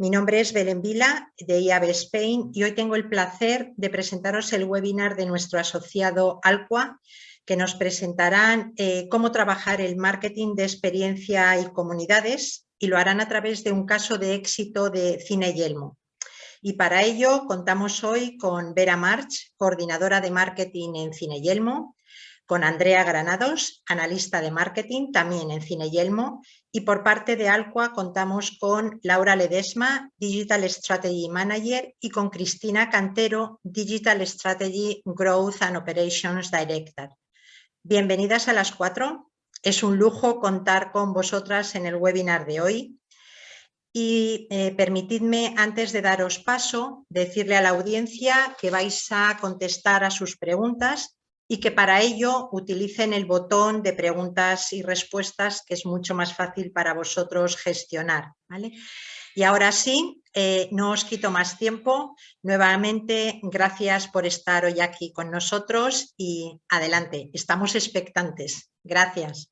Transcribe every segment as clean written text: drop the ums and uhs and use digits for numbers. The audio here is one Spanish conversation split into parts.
Mi nombre es Belén Vila, de IAB Spain, y hoy tengo el placer de presentaros el webinar de nuestro asociado Alqua, que nos presentarán cómo trabajar el marketing de experiencia y comunidades, y lo harán a través de un caso de éxito de Cine Yelmo. Y para ello contamos hoy con Vera March, coordinadora de marketing en Cine Yelmo, con Andrea Granados, analista de marketing también en Cine Yelmo, y por parte de Alqua contamos con Laura Ledesma, Digital Strategy Manager, y con Cristina Cantero, Digital Strategy Growth and Operations Director. Bienvenidas a las 4. Es un lujo contar con vosotras en el webinar de hoy. Y permitidme, antes de daros paso, decirle a la audiencia que vais a contestar a sus preguntas y que para ello utilicen el botón de preguntas y respuestas, que es mucho más fácil para vosotros gestionar, ¿vale? Y ahora sí, no os quito más tiempo. Nuevamente, gracias por estar hoy aquí con nosotros y adelante, estamos expectantes. Gracias.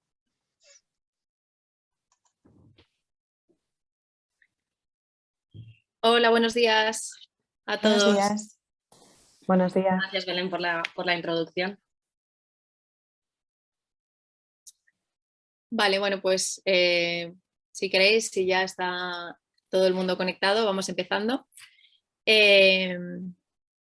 Hola, buenos días a todos. Buenos días. Buenos días. Gracias, Belén, por la introducción. Vale, bueno, pues si queréis, si ya está todo el mundo conectado, vamos empezando.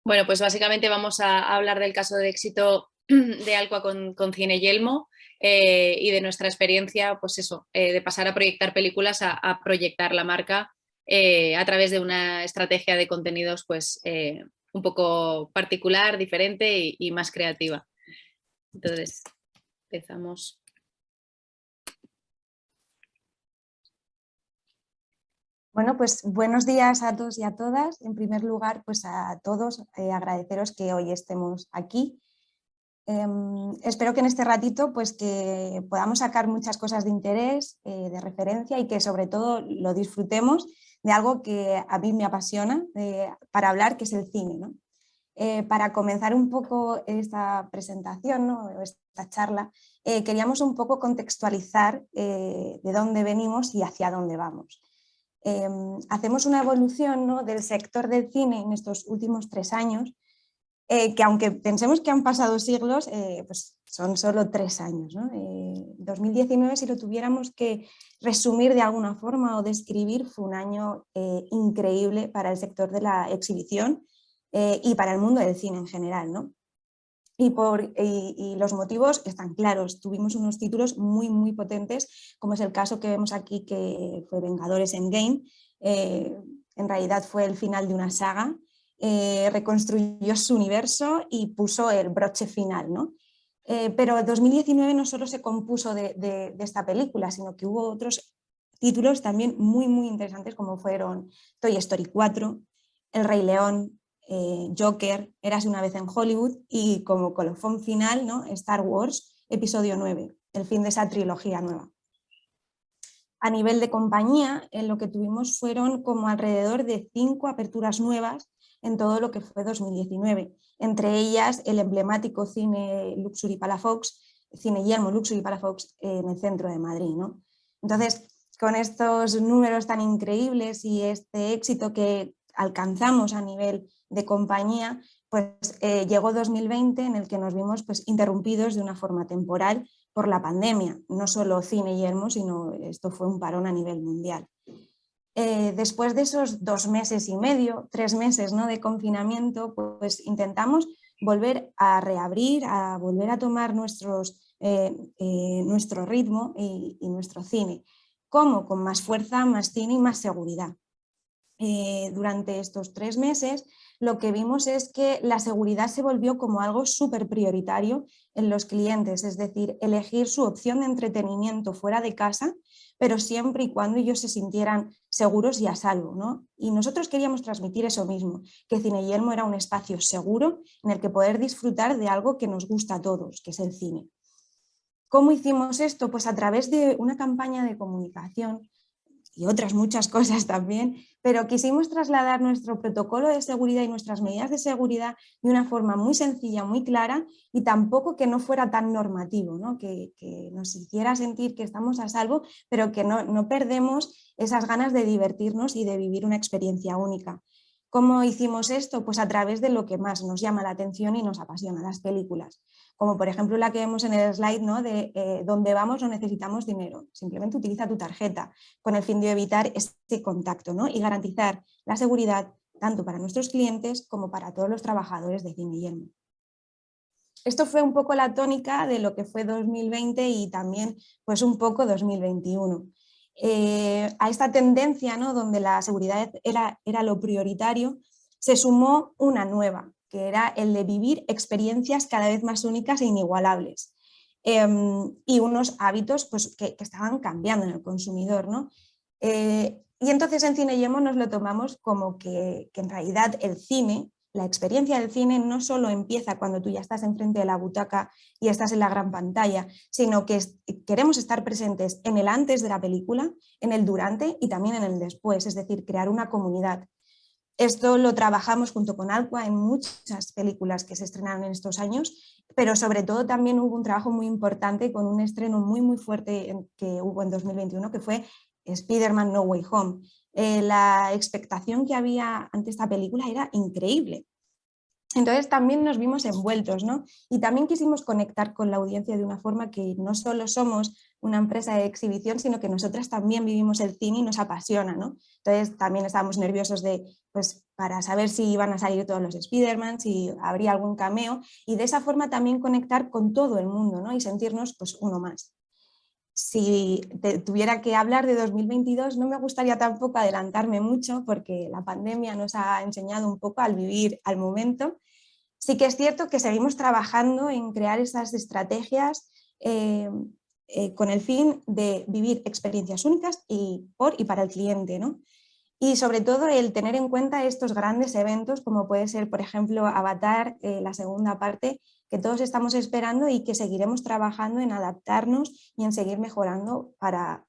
Bueno, pues básicamente vamos a hablar del caso de éxito de Alqua con Cine Yelmo y de nuestra experiencia, pues eso, de pasar a proyectar películas a proyectar la marca a través de una estrategia de contenidos pues un poco particular, diferente y más creativa. Entonces, empezamos. Bueno, pues buenos días a todos y a todas. En primer lugar, pues a todos agradeceros que hoy estemos aquí. Espero que en este ratito pues que podamos sacar muchas cosas de interés, de referencia y que sobre todo lo disfrutemos de algo que a mí me apasiona para hablar, que es el cine, ¿no? Para comenzar un poco esta presentación, ¿no? Esta charla, queríamos un poco contextualizar de dónde venimos y hacia dónde vamos. Hacemos una evolución, ¿no?, del sector del cine en estos últimos 3 años, que aunque pensemos que han pasado siglos, pues son solo 3 años, ¿no? 2019, si lo tuviéramos que resumir de alguna forma o describir, fue un año increíble para el sector de la exhibición y para el mundo del cine en general, ¿no? Y los motivos están claros. Tuvimos unos títulos muy, muy potentes, como es el caso que vemos aquí, que fue Vengadores Endgame. En realidad fue el final de una saga, reconstruyó su universo y puso el broche final, ¿no? Pero 2019 no solo se compuso de esta película, sino que hubo otros títulos también muy, muy interesantes, como fueron Toy Story 4, El Rey León, Joker, Érase una vez en Hollywood y como colofón final, ¿no?, Star Wars Episodio 9, el fin de esa trilogía nueva. A nivel de compañía, lo que tuvimos fueron como alrededor de 5 aperturas nuevas en todo lo que fue 2019, entre ellas el emblemático Cine Luxury Palafox, Cine Yelmo Luxury Palafox en el centro de Madrid, ¿no? Entonces, con estos números tan increíbles y este éxito que alcanzamos a nivel de compañía, pues llegó 2020 en el que nos vimos pues interrumpidos de una forma temporal por la pandemia, no solo Cine Yelmo, sino esto fue un parón a nivel mundial. Después de esos 2 meses y medio, 3 meses, ¿no?, de confinamiento, pues intentamos volver a reabrir, a volver a tomar nuestro ritmo y nuestro cine. ¿Cómo? Con más fuerza, más cine y más seguridad. Durante estos 3 meses lo que vimos es que la seguridad se volvió como algo súper prioritario en los clientes, es decir, elegir su opción de entretenimiento fuera de casa, pero siempre y cuando ellos se sintieran seguros y a salvo, ¿no? Y nosotros queríamos transmitir eso mismo, que Cine Yelmo era un espacio seguro en el que poder disfrutar de algo que nos gusta a todos, que es el cine. ¿Cómo hicimos esto? Pues a través de una campaña de comunicación y otras muchas cosas también, pero quisimos trasladar nuestro protocolo de seguridad y nuestras medidas de seguridad de una forma muy sencilla, muy clara y tampoco que no fuera tan normativo, ¿no? Que nos hiciera sentir que estamos a salvo, pero que no perdemos esas ganas de divertirnos y de vivir una experiencia única. ¿Cómo hicimos esto? Pues a través de lo que más nos llama la atención y nos apasiona, las películas. Como por ejemplo la que vemos en el slide, ¿no? De donde vamos no necesitamos dinero, simplemente utiliza tu tarjeta con el fin de evitar ese contacto, ¿no? Y garantizar la seguridad tanto para nuestros clientes como para todos los trabajadores de Cine Yelmo. Esto fue un poco la tónica de lo que fue 2020 y también pues un poco 2021. A esta tendencia, ¿no? Donde la seguridad era lo prioritario, se sumó una nueva, que era el de vivir experiencias cada vez más únicas e inigualables. Y unos hábitos pues, que estaban cambiando en el consumidor, ¿no? Y entonces en Cine Yelmo nos lo tomamos como que en realidad el cine, la experiencia del cine no solo empieza cuando tú ya estás enfrente de la butaca y estás en la gran pantalla, sino que queremos estar presentes en el antes de la película, en el durante y también en el después, es decir, crear una comunidad. Esto lo trabajamos junto con Alqua en muchas películas que se estrenaron en estos años, pero sobre todo también hubo un trabajo muy importante con un estreno muy fuerte que hubo en 2021, que fue Spider-Man No Way Home. La expectación que había ante esta película era increíble. Entonces también nos vimos envueltos, ¿no? Y también quisimos conectar con la audiencia de una forma que no solo somos una empresa de exhibición, sino que nosotras también vivimos el cine y nos apasiona, ¿no? Entonces también estábamos nerviosos pues, para saber si iban a salir todos los Spider-Man, si habría algún cameo, y de esa forma también conectar con todo el mundo, ¿no? Y sentirnos pues uno más. Si tuviera que hablar de 2022, no me gustaría tampoco adelantarme mucho porque la pandemia nos ha enseñado un poco al vivir al momento. Sí que es cierto que seguimos trabajando en crear esas estrategias con el fin de vivir experiencias únicas por y para el cliente, ¿no? Y sobre todo el tener en cuenta estos grandes eventos como puede ser, por ejemplo, Avatar, la segunda parte, que todos estamos esperando y que seguiremos trabajando en adaptarnos y en seguir mejorando para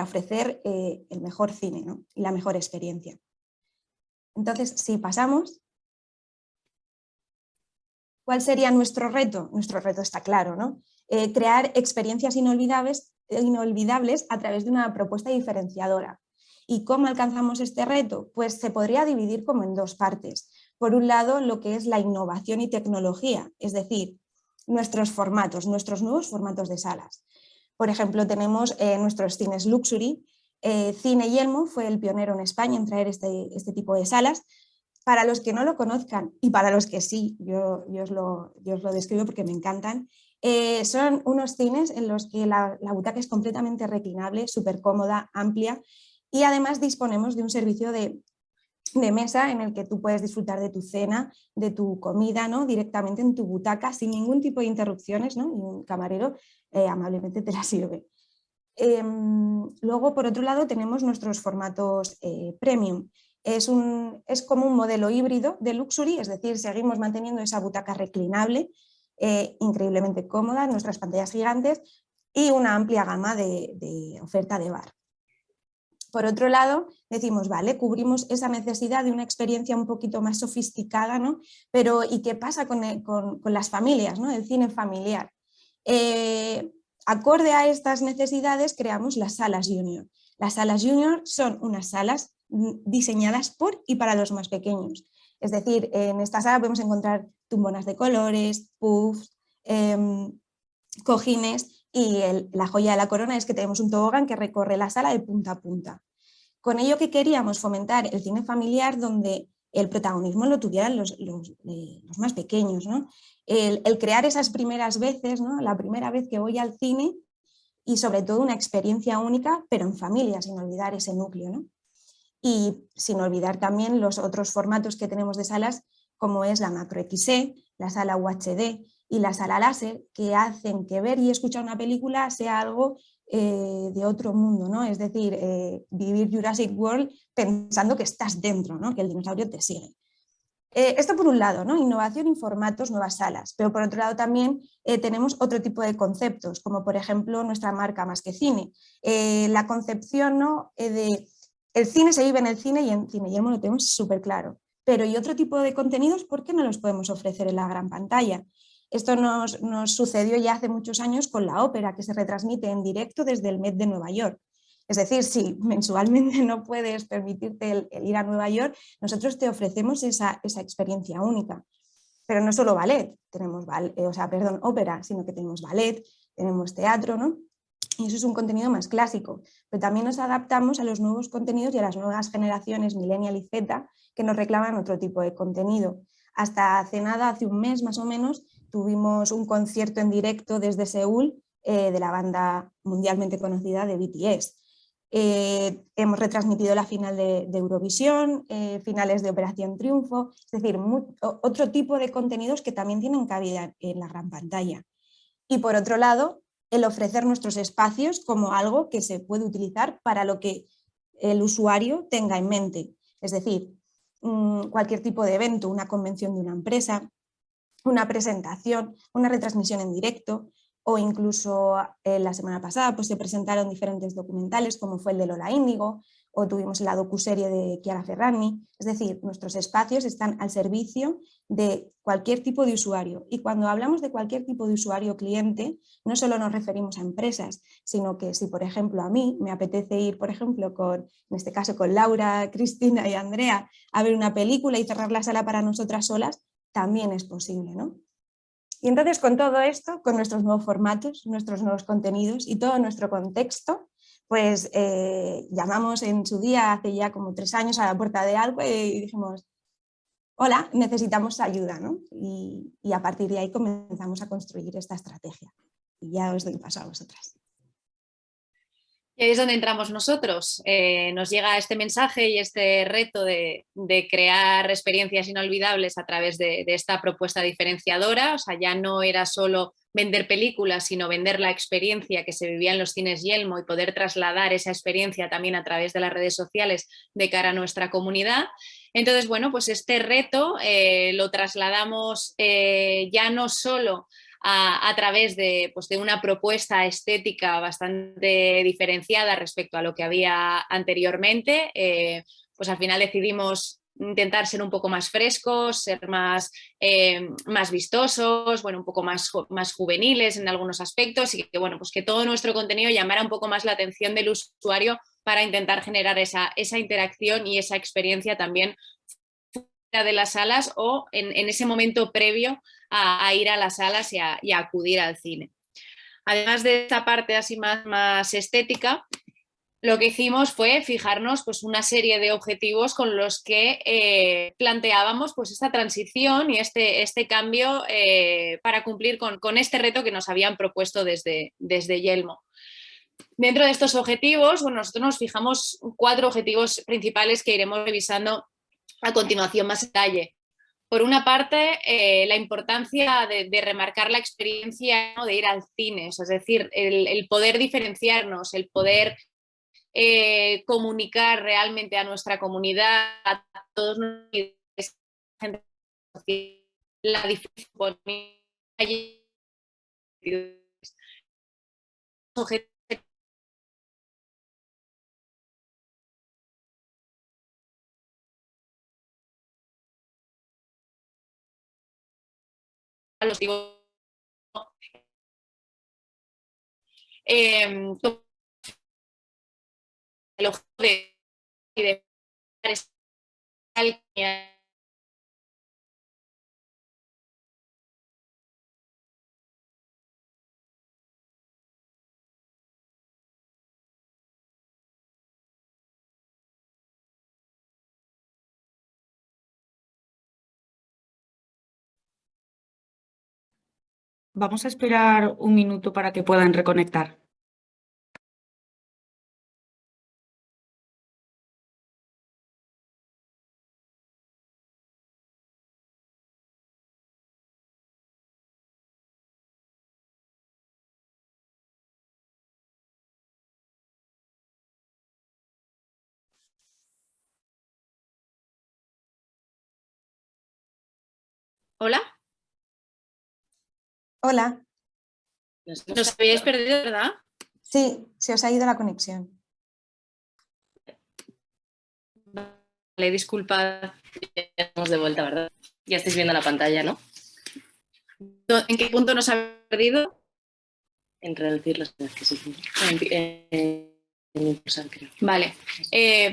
ofrecer el mejor cine, ¿no? Y la mejor experiencia. Entonces, si pasamos, ¿cuál sería nuestro reto? Nuestro reto está claro, ¿no? Crear experiencias inolvidables a través de una propuesta diferenciadora. ¿Y cómo alcanzamos este reto? Pues se podría dividir como en dos partes. Por un lado, lo que es la innovación y tecnología, es decir, nuestros formatos, nuestros nuevos formatos de salas. Por ejemplo, tenemos nuestros cines Luxury. Cine Yelmo fue el pionero en España en traer este tipo de salas. Para los que no lo conozcan y para los que sí, yo os lo describo porque me encantan, son unos cines en los que la butaca es completamente reclinable, súper cómoda, amplia y además disponemos de un servicio de mesa en el que tú puedes disfrutar de tu cena, de tu comida, ¿no? Directamente en tu butaca sin ningún tipo de interrupciones, ¿no? Y un camarero amablemente te la sirve. Luego, por otro lado, tenemos nuestros formatos premium. Es como un modelo híbrido de luxury, es decir, seguimos manteniendo esa butaca reclinable, increíblemente cómoda, nuestras pantallas gigantes y una amplia gama de oferta de bar. Por otro lado, decimos, vale, cubrimos esa necesidad de una experiencia un poquito más sofisticada, ¿no? Pero ¿y qué pasa con las familias, ¿no? El cine familiar. Acorde a estas necesidades, creamos las salas junior. Las salas junior son unas salas diseñadas por y para los más pequeños. Es decir, en esta sala podemos encontrar tumbonas de colores, puffs, cojines y la joya de la corona es que tenemos un tobogán que recorre la sala de punta a punta. Con ello que queríamos fomentar el cine familiar donde el protagonismo lo tuvieran los más pequeños, ¿no? El crear esas primeras veces, ¿no? La primera vez que voy al cine y sobre todo una experiencia única, pero en familia, sin olvidar ese núcleo, ¿no? Y sin olvidar también los otros formatos que tenemos de salas, como es la Macro XE, la sala UHD y la sala láser, que hacen que ver y escuchar una película sea algo de otro mundo, ¿no? Es decir, vivir Jurassic World pensando que estás dentro, ¿no? Que el dinosaurio te sigue. Esto por un lado, ¿no? Innovación y formatos, nuevas salas, pero por otro lado también tenemos otro tipo de conceptos, como por ejemplo nuestra marca Más que Cine. La concepción, ¿no? De el cine se vive en el cine y en Cine Yelmo lo tenemos súper claro, pero ¿y otro tipo de contenidos por qué no los podemos ofrecer en la gran pantalla? Esto nos sucedió ya hace muchos años con la ópera, que se retransmite en directo desde el Met de Nueva York. Es decir, si mensualmente no puedes permitirte el ir a Nueva York, nosotros te ofrecemos esa experiencia única. Pero no solo ballet, tenemos ópera, sino que tenemos ballet, tenemos teatro, ¿no? Y eso es un contenido más clásico. Pero también nos adaptamos a los nuevos contenidos y a las nuevas generaciones millennial y Z que nos reclaman otro tipo de contenido. Hasta hace nada, hace un mes más o menos, tuvimos un concierto en directo desde Seúl de la banda mundialmente conocida de BTS. Hemos retransmitido la final de Eurovisión, finales de Operación Triunfo, es decir, otro tipo de contenidos que también tienen cabida en la gran pantalla. Y por otro lado, el ofrecer nuestros espacios como algo que se puede utilizar para lo que el usuario tenga en mente. Es decir, cualquier tipo de evento, una convención de una empresa, una presentación, una retransmisión en directo, o incluso la semana pasada pues, se presentaron diferentes documentales como fue el de Lola Índigo o tuvimos la docuserie de Chiara Ferragni. Es decir, nuestros espacios están al servicio de cualquier tipo de usuario y cuando hablamos de cualquier tipo de usuario cliente no solo nos referimos a empresas, sino que si por ejemplo a mí me apetece ir por ejemplo en este caso con Laura, Cristina y Andrea a ver una película y cerrar la sala para nosotras solas, también es posible, ¿no? Y entonces con todo esto, con nuestros nuevos formatos, nuestros nuevos contenidos y todo nuestro contexto, pues llamamos en su día, hace ya como 3 años, a la puerta de Alcua y dijimos, hola, necesitamos ayuda, ¿no? Y a partir de ahí comenzamos a construir esta estrategia. Y ya os doy paso a vosotras. Y ahí es donde entramos nosotros. Nos llega este mensaje y este reto de crear experiencias inolvidables a través de esta propuesta diferenciadora. O sea, ya no era solo vender películas, sino vender la experiencia que se vivía en los cines Yelmo y poder trasladar esa experiencia también a través de las redes sociales de cara a nuestra comunidad. Entonces, bueno, pues este reto lo trasladamos ya no solo a través pues de una propuesta estética bastante diferenciada respecto a lo que había anteriormente. Pues al final decidimos intentar ser un poco más frescos, ser más vistosos, bueno, un poco más juveniles en algunos aspectos y que, bueno, pues que todo nuestro contenido llamara un poco más la atención del usuario para intentar generar esa interacción y esa experiencia también de las salas o en ese momento previo a ir a las salas y a acudir al cine. Además de esta parte así más estética, lo que hicimos fue fijarnos pues, una serie de objetivos con los que planteábamos pues, esta transición y este cambio para cumplir con este reto que nos habían propuesto desde Yelmo. Dentro de estos objetivos, bueno, nosotros nos fijamos 4 objetivos principales que iremos revisando a continuación más detalle. Por una parte, la importancia de remarcar la experiencia, ¿no? De ir al cine, o sea, es decir, el poder diferenciarnos, el poder comunicar realmente a nuestra comunidad, a todos la dificultad a los el objetivo de Vamos a esperar un minuto para que puedan reconectar. Hola, Hola, nos habíais perdido, ¿verdad? sí, se os ha ido la conexión. Vale, disculpad. Estamos de vuelta, ¿verdad? Ya estáis viendo la pantalla, ¿no? ¿En qué punto nos ha perdido? En reducir los que sí. En impulsar, creo. Vale.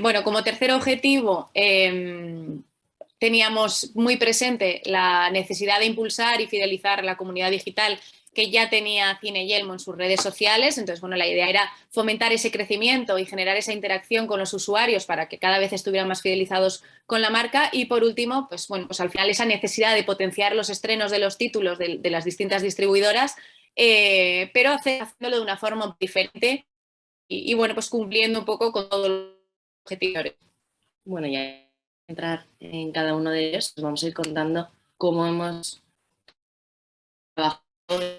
Bueno, como tercer objetivo teníamos muy presente la necesidad de impulsar y fidelizar la comunidad digital que ya tenía Cine Yelmo en sus redes sociales. Entonces, bueno, la idea era fomentar ese crecimiento y generar esa interacción con los usuarios para que cada vez estuvieran más fidelizados con la marca. Y por último, pues bueno, pues al final esa necesidad de potenciar los estrenos de los títulos de las distintas distribuidoras, pero haciéndolo de una forma diferente y bueno, pues cumpliendo un poco con todos los objetivos. Bueno, ya entrar en cada uno de ellos, os vamos a ir contando cómo hemos trabajado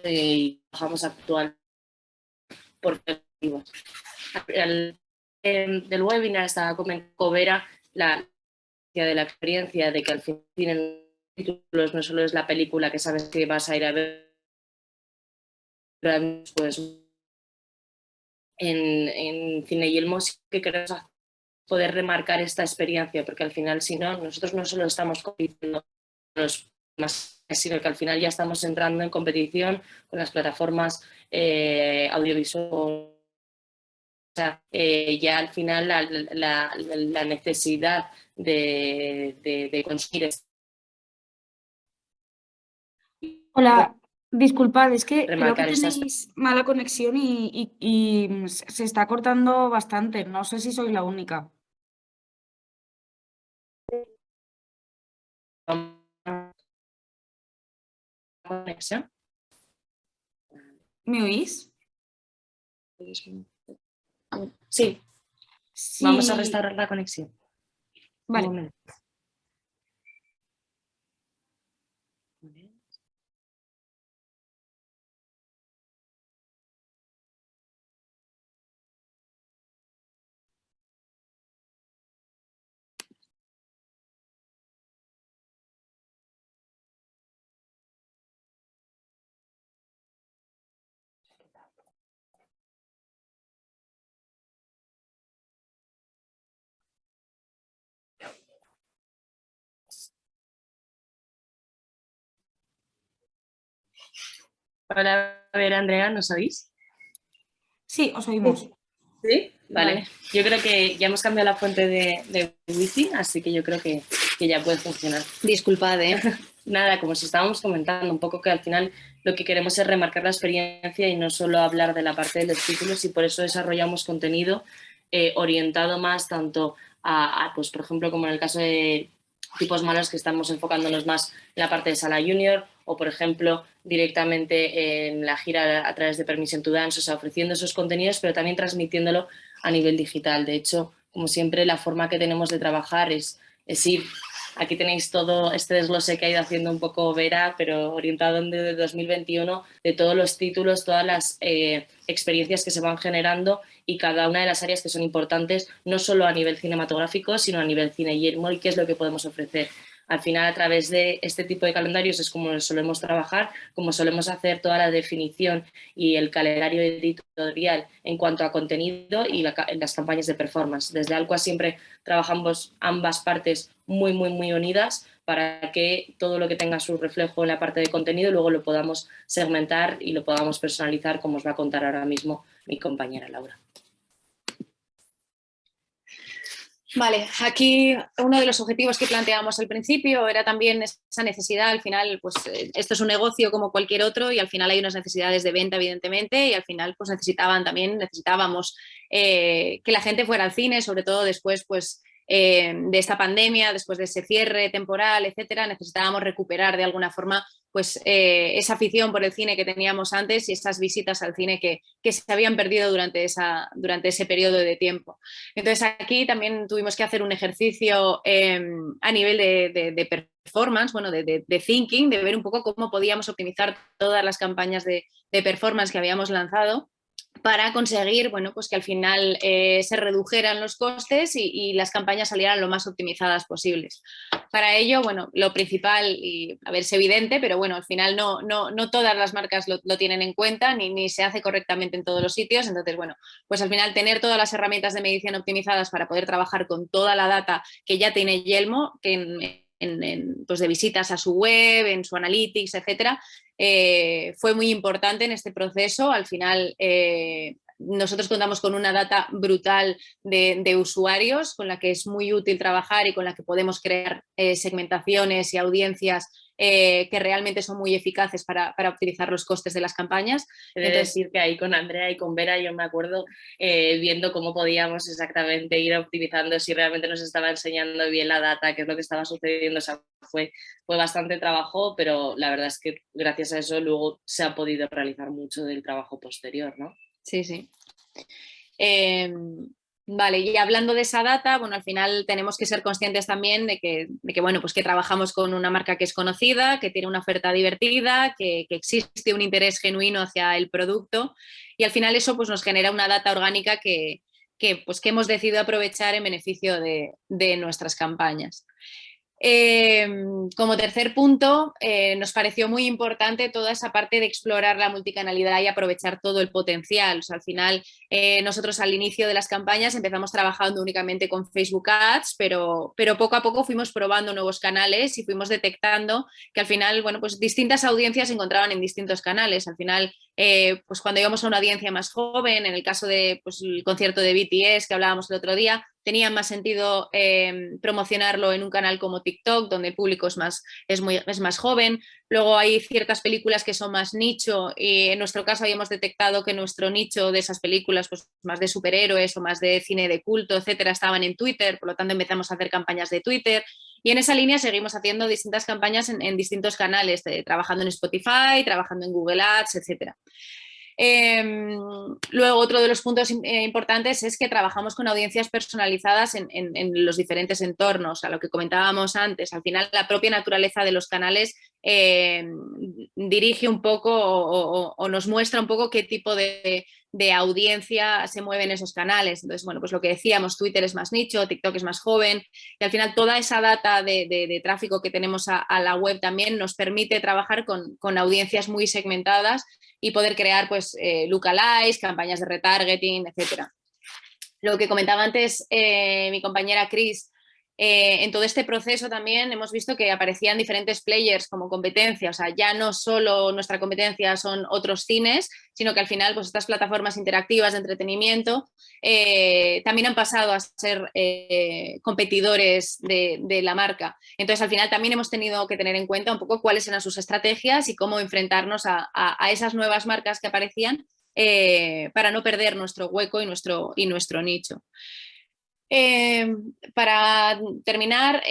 y trabajamos actual por objetivos. Del webinar estaba comentando Vera de la experiencia de que al fin tienen títulos, no solo es la película que sabes que vas a ir a ver, pues en Cine Yelmo sí que queremos poder remarcar esta experiencia, porque al final, si no, nosotros no solo estamos compitiendo con los más, sino que al final ya estamos entrando en competición con las plataformas audiovisuales. O sea, ya al final la necesidad de conseguir Hola, disculpad, es que creo que remarcar estas. tenéis mala conexión y se está cortando bastante. No sé si soy la única. Conexión. ¿Me oís? Sí, Sí. vamos a restaurar la conexión. Vale. Un momento. Hola, a ver, Andrea, ¿nos oís? Sí, os oímos. Sí, vale. Yo creo que ya hemos cambiado la fuente de wifi, así que yo creo que ya puede funcionar. Disculpad, Nada, como si estábamos comentando, un poco que al final lo que queremos es remarcar la experiencia y no solo hablar de la parte de los títulos, y por eso desarrollamos contenido orientado más tanto pues por ejemplo, como en el caso de Tipos Malos, que estamos enfocándonos más en la parte de sala junior, o por ejemplo directamente en la gira a través de Permission to Dance, o sea, ofreciendo esos contenidos, pero también transmitiéndolo a nivel digital. De hecho, como siempre, la forma que tenemos de trabajar es ir. Aquí tenéis todo este desglose que ha ido haciendo un poco Vera, pero orientado en 2021, de todos los títulos, todas las experiencias que se van generando y cada una de las áreas que son importantes, no solo a nivel cinematográfico, sino a nivel Cine Yelmo, y qué es lo que podemos ofrecer. Al final, a través de este tipo de calendarios es como solemos trabajar, como solemos hacer toda la definición y el calendario editorial en cuanto a contenido y las campañas de performance. Desde Alcua siempre trabajamos ambas partes muy unidas para que todo lo que tenga su reflejo en la parte de contenido luego lo podamos segmentar y lo podamos personalizar, como os va a contar ahora mismo mi compañera Laura. Vale, aquí uno de los objetivos que planteábamos al principio era también esa necesidad. Al final, pues esto es un negocio como cualquier otro y al final hay unas necesidades de venta, evidentemente, y al final pues necesitábamos que la gente fuera al cine, sobre todo después pues de esta pandemia, después de ese cierre temporal, etcétera. Necesitábamos recuperar de alguna forma pues esa afición por el cine que teníamos antes y esas visitas al cine que se habían perdido durante ese periodo de tiempo. Entonces aquí también tuvimos que hacer un ejercicio a nivel de performance, bueno, de thinking, de ver un poco cómo podíamos optimizar todas las campañas de performance que habíamos lanzado para conseguir, bueno, pues que al final se redujeran los costes y las campañas salieran lo más optimizadas posibles. Para ello, bueno, lo principal, y a ver, es evidente, pero bueno, al final no todas las marcas lo tienen en cuenta ni se hace correctamente en todos los sitios. Entonces, bueno, pues al final tener todas las herramientas de medición optimizadas para poder trabajar con toda la data que ya tiene Yelmo, que pues de visitas a su web, en su analytics, etcétera, fue muy importante en este proceso. Al final nosotros contamos con una data brutal de usuarios con la que es muy útil trabajar y con la que podemos crear segmentaciones y audiencias que realmente son muy eficaces para optimizar los costes de las campañas. He de decir que ahí con Andrea y con Vera yo me acuerdo viendo cómo podíamos exactamente ir optimizando, si realmente nos estaba enseñando bien la data, qué es lo que estaba sucediendo. O sea, fue bastante trabajo, pero la verdad es que gracias a eso luego se ha podido realizar mucho del trabajo posterior, ¿no? Sí, sí. Vale, y hablando de esa data, bueno, al final tenemos que ser conscientes también de que bueno, pues que trabajamos con una marca que es conocida, que tiene una oferta divertida, que existe un interés genuino hacia el producto, y al final eso pues nos genera una data orgánica que hemos decidido aprovechar en beneficio de nuestras campañas. Como tercer punto, nos pareció muy importante toda esa parte de explorar la multicanalidad y aprovechar todo el potencial. O sea, al final, nosotros al inicio de las campañas empezamos trabajando únicamente con Facebook Ads, pero poco a poco fuimos probando nuevos canales y fuimos detectando que al final, bueno, pues distintas audiencias se encontraban en distintos canales. Al final, pues cuando íbamos a una audiencia más joven, en el caso de pues, el concierto de BTS que hablábamos el otro día, tenía más sentido promocionarlo en un canal como TikTok, donde el público es más joven. Luego hay ciertas películas que son más nicho y en nuestro caso habíamos detectado que nuestro nicho de esas películas, pues más de superhéroes o más de cine de culto, etcétera, estaban en Twitter, por lo tanto empezamos a hacer campañas de Twitter. Y en esa línea seguimos haciendo distintas campañas en distintos canales, trabajando en Spotify, trabajando en Google Ads, etcétera. Luego, otro de los puntos importantes es que trabajamos con audiencias personalizadas en los diferentes entornos, a lo que comentábamos antes. Al final, la propia naturaleza de los canales dirige un poco o nos muestra un poco qué tipo de audiencia se mueve en esos canales. Entonces, bueno, pues lo que decíamos, Twitter es más nicho, TikTok es más joven, y al final toda esa data de tráfico que tenemos a la web también nos permite trabajar con audiencias muy segmentadas y poder crear pues lookalikes, campañas de retargeting, etcétera. Lo que comentaba antes mi compañera Cris, en todo este proceso también hemos visto que aparecían diferentes players como competencia, o sea, ya no solo nuestra competencia son otros cines, sino que al final pues estas plataformas interactivas de entretenimiento también han pasado a ser competidores de la marca. Entonces al final también hemos tenido que tener en cuenta un poco cuáles eran sus estrategias y cómo enfrentarnos a esas nuevas marcas que aparecían para no perder nuestro hueco y nuestro nicho. Para terminar,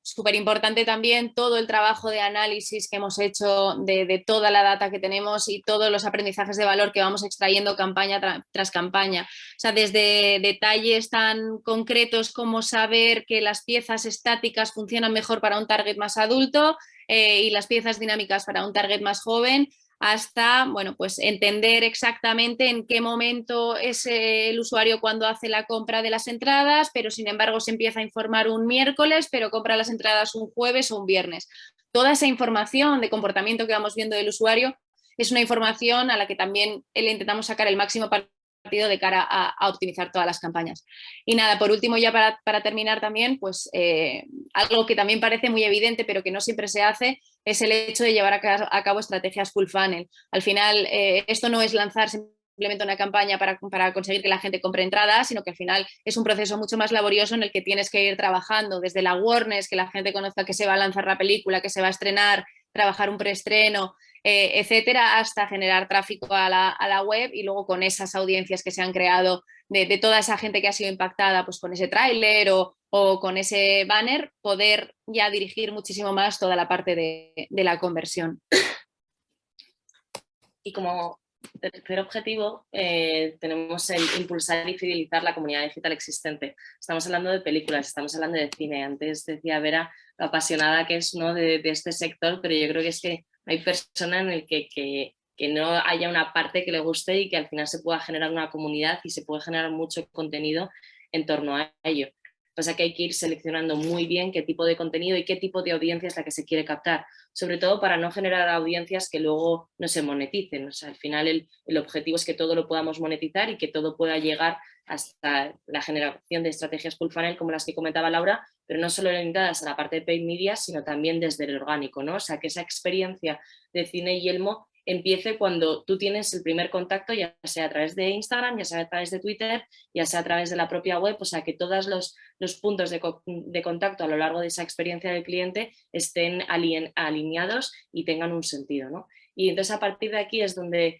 súper importante también todo el trabajo de análisis que hemos hecho de toda la data que tenemos y todos los aprendizajes de valor que vamos extrayendo campaña tras campaña. O sea, desde detalles tan concretos como saber que las piezas estáticas funcionan mejor para un target más adulto y las piezas dinámicas para un target más joven, hasta, bueno, pues entender exactamente en qué momento es el usuario cuando hace la compra de las entradas, pero sin embargo se empieza a informar un miércoles, pero compra las entradas un jueves o un viernes. Toda esa información de comportamiento que vamos viendo del usuario es una información a la que también le intentamos sacar el máximo partido de cara a optimizar todas las campañas. Y nada, por último, ya para terminar también, pues algo que también parece muy evidente, pero que no siempre se hace, es el hecho de llevar a cabo estrategias full funnel. Al final, esto no es lanzar simplemente una campaña para conseguir que la gente compre entradas, sino que al final es un proceso mucho más laborioso en el que tienes que ir trabajando desde la awareness, que la gente conozca que se va a lanzar la película, que se va a estrenar, trabajar un preestreno, etcétera, hasta generar tráfico a la web y luego con esas audiencias que se han creado de toda esa gente que ha sido impactada pues con ese tráiler o con ese banner, poder ya dirigir muchísimo más toda la parte de la conversión. Y como tercer objetivo tenemos el impulsar y fidelizar la comunidad digital existente. Estamos hablando de películas, estamos hablando de cine. Antes decía Vera lo apasionada que es, ¿no?, de este sector, pero yo creo que es que hay personas en el que no haya una parte que le guste y que al final se pueda generar una comunidad y se puede generar mucho contenido en torno a ello. Pasa que hay que ir seleccionando muy bien qué tipo de contenido y qué tipo de audiencia es la que se quiere captar, sobre todo para no generar audiencias que luego no se moneticen. O sea, al final el objetivo es que todo lo podamos monetizar y que todo pueda llegar hasta la generación de estrategias full funnel como las que comentaba Laura, pero no solo limitadas a la parte de paid media, sino también desde el orgánico, ¿no? O sea, que esa experiencia de Cine Yelmo empiece cuando tú tienes el primer contacto, ya sea a través de Instagram, ya sea a través de Twitter, ya sea a través de la propia web, o sea, que todos los puntos de contacto a lo largo de esa experiencia del cliente estén alineados y tengan un sentido, ¿no? Y entonces a partir de aquí es donde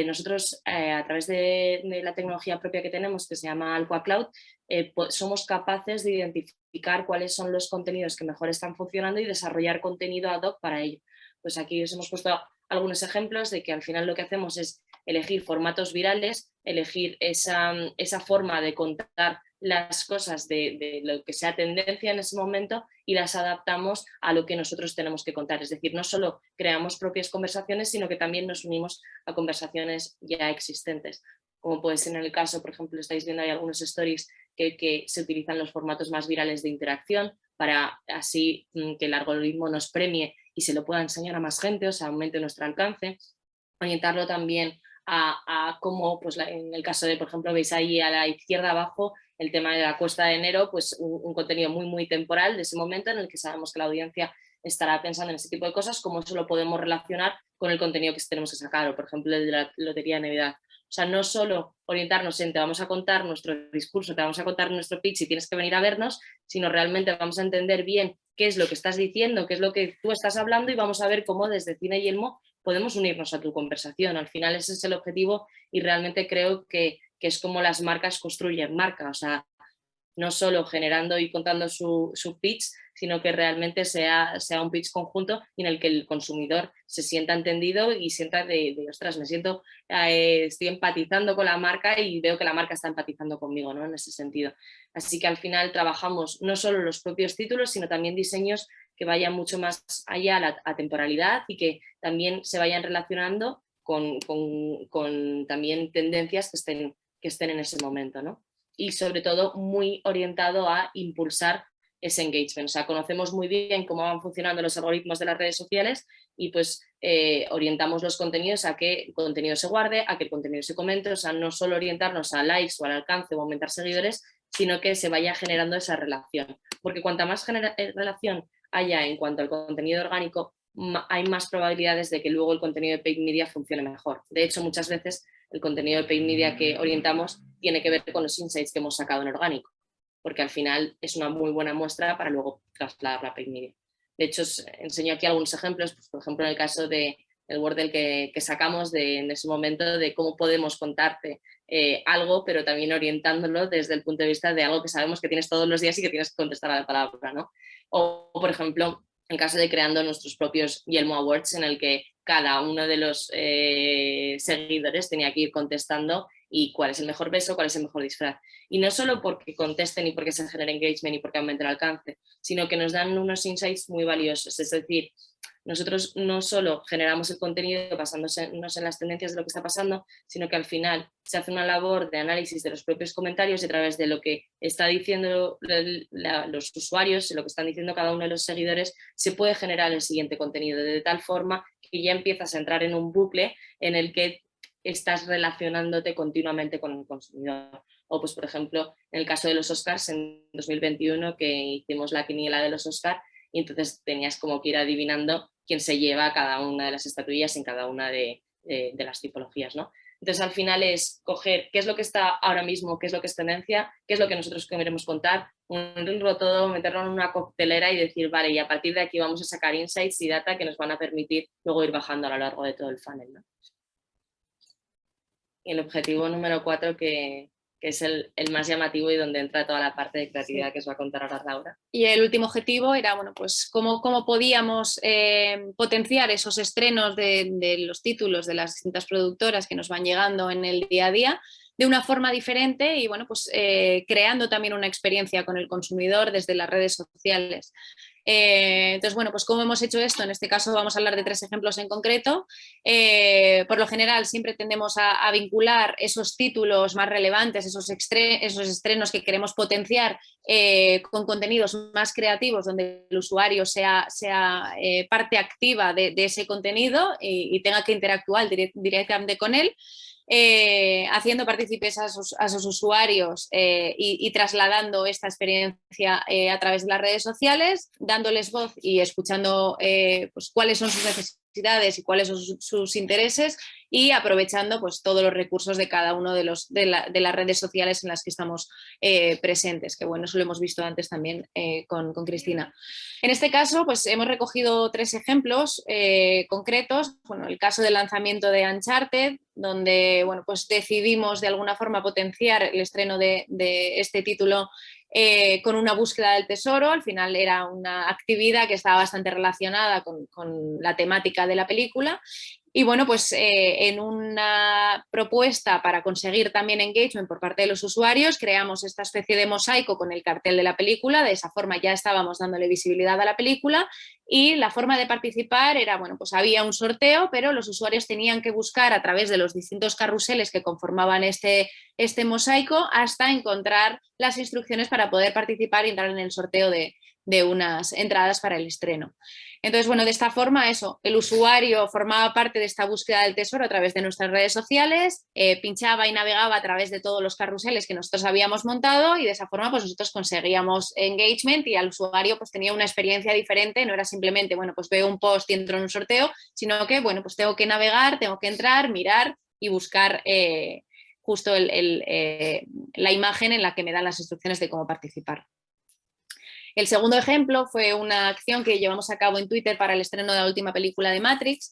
nosotros, a través de la tecnología propia que tenemos, que se llama Alqua Cloud, pues somos capaces de identificar cuáles son los contenidos que mejor están funcionando y desarrollar contenido ad hoc para ello. Pues aquí os hemos puesto algunos ejemplos de que al final lo que hacemos es elegir formatos virales, elegir esa forma de contar las cosas de lo que sea tendencia en ese momento y las adaptamos a lo que nosotros tenemos que contar. Es decir, no solo creamos propias conversaciones, sino que también nos unimos a conversaciones ya existentes. Como puede ser en el caso, por ejemplo, estáis viendo ahí algunos stories que se utilizan los formatos más virales de interacción para así que el algoritmo nos premie y se lo pueda enseñar a más gente, o sea, aumente nuestro alcance. Orientarlo también a cómo, pues en el caso de, por ejemplo, veis ahí a la izquierda abajo, el tema de la cuesta de enero, pues un contenido muy, muy temporal de ese momento en el que sabemos que la audiencia estará pensando en ese tipo de cosas, cómo eso lo podemos relacionar con el contenido que tenemos que sacar, o por ejemplo el de la lotería de Navidad. O sea, no solo orientarnos en te vamos a contar nuestro discurso, te vamos a contar nuestro pitch y tienes que venir a vernos, sino realmente vamos a entender bien qué es lo que estás diciendo, qué es lo que tú estás hablando y vamos a ver cómo desde Cine Yelmo podemos unirnos a tu conversación. Al final ese es el objetivo y realmente creo que es como las marcas construyen marca, o sea, no solo generando y contando su pitch, sino que realmente sea un pitch conjunto en el que el consumidor se sienta entendido y sienta ostras, me siento, estoy empatizando con la marca y veo que la marca está empatizando conmigo, ¿no? En ese sentido. Así que al final trabajamos no solo los propios títulos, sino también diseños que vayan mucho más allá a temporalidad y que también se vayan relacionando con también tendencias que estén en ese momento, ¿no? Y sobre todo muy orientado a impulsar ese engagement. O sea, conocemos muy bien cómo van funcionando los algoritmos de las redes sociales y pues orientamos los contenidos a que el contenido se guarde, a que el contenido se comente, o sea, no solo orientarnos a likes o al alcance o aumentar seguidores, sino que se vaya generando esa relación. Porque cuanta más relación haya en cuanto al contenido orgánico, hay más probabilidades de que luego el contenido de paid media funcione mejor. De hecho, muchas veces el contenido de paid media que orientamos tiene que ver con los insights que hemos sacado en orgánico, porque al final es una muy buena muestra para luego trasladarla a paid media. De hecho, os enseño aquí algunos ejemplos, pues, por ejemplo, en el caso del Wordle que sacamos en ese momento de cómo podemos contarte algo, pero también orientándolo desde el punto de vista de algo que sabemos que tienes todos los días y que tienes que contestar a la palabra, ¿no? O, por ejemplo, en caso de creando nuestros propios Yelmo Awards, en el que cada uno de los seguidores tenía que ir contestando y cuál es el mejor beso, cuál es el mejor disfraz. Y no solo porque contesten y porque se genere engagement y porque aumente el alcance, sino que nos dan unos insights muy valiosos. Es decir, nosotros no solo generamos el contenido basándonos en las tendencias de lo que está pasando, sino que al final se hace una labor de análisis de los propios comentarios y a través de lo que está diciendo los usuarios, lo que están diciendo cada uno de los seguidores, se puede generar el siguiente contenido de tal forma que ya empiezas a entrar en un bucle en el que estás relacionándote continuamente con el consumidor. O pues, por ejemplo, en el caso de los Oscars en 2021 que hicimos la quiniela de los Oscars y entonces tenías como que ir adivinando quién se lleva cada una de las estatuillas en cada una de las tipologías, ¿no? Entonces al final es coger qué es lo que está ahora mismo, qué es lo que es tendencia, qué es lo que nosotros queremos contar, unirlo todo, meterlo en una coctelera y decir, vale, y a partir de aquí vamos a sacar insights y data que nos van a permitir luego ir bajando a lo largo de todo el funnel, ¿no? Y el objetivo número 4 que es el más llamativo y donde entra toda la parte de creatividad que os va a contar ahora Laura. Y el último objetivo era, bueno, pues cómo podíamos potenciar esos estrenos de los títulos de las distintas productoras que nos van llegando en el día a día, de una forma diferente y bueno, pues creando también una experiencia con el consumidor desde las redes sociales. Entonces, bueno, pues ¿cómo hemos hecho esto? En este caso vamos a hablar de 3 ejemplos en concreto. Por lo general siempre tendemos a vincular esos títulos más relevantes, esos estrenos que queremos potenciar con contenidos más creativos donde el usuario sea parte activa de ese contenido y tenga que interactuar directamente con él. Haciendo partícipes a sus usuarios y trasladando esta experiencia a través de las redes sociales, dándoles voz y escuchando pues, cuáles son sus necesidades y cuáles son sus intereses y aprovechando pues, todos los recursos de cada uno de las redes sociales en las que estamos presentes, que bueno, eso lo hemos visto antes también con Cristina. En este caso, pues hemos recogido 3 ejemplos concretos. Bueno, el caso del lanzamiento de Uncharted, donde bueno, pues decidimos de alguna forma potenciar el estreno de este título con una búsqueda del tesoro. Al final era una actividad que estaba bastante relacionada con la temática de la película. Y bueno, pues en una propuesta para conseguir también engagement por parte de los usuarios, creamos esta especie de mosaico con el cartel de la película. De esa forma ya estábamos dándole visibilidad a la película y la forma de participar era, bueno, pues había un sorteo, pero los usuarios tenían que buscar a través de los distintos carruseles que conformaban este mosaico hasta encontrar las instrucciones para poder participar y entrar en el sorteo de unas entradas para el estreno. Entonces, bueno, de esta forma eso, el usuario formaba parte de esta búsqueda del tesoro a través de nuestras redes sociales, pinchaba y navegaba a través de todos los carruseles que nosotros habíamos montado y de esa forma pues nosotros conseguíamos engagement y al usuario pues tenía una experiencia diferente, no era simplemente, bueno, pues veo un post y entro en un sorteo, sino que, bueno, pues tengo que navegar, tengo que entrar, mirar y buscar justo la imagen en la que me dan las instrucciones de cómo participar. El segundo ejemplo fue una acción que llevamos a cabo en Twitter para el estreno de la última película de Matrix.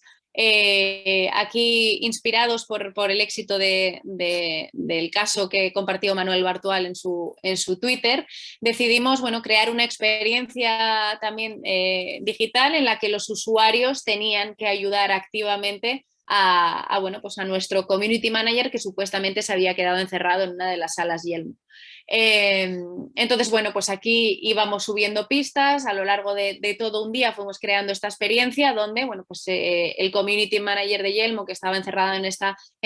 Aquí, inspirados por el éxito del caso que compartió Manuel Bartual en su Twitter, decidimos bueno, crear una experiencia también digital en la que los usuarios tenían que ayudar activamente bueno, pues a nuestro community manager que supuestamente se había quedado encerrado en una de las salas Yelmo. Entonces, bueno, pues aquí íbamos subiendo pistas, a lo largo de todo un día fuimos creando esta experiencia donde, bueno, pues el community manager de Yelmo que estaba encerrado en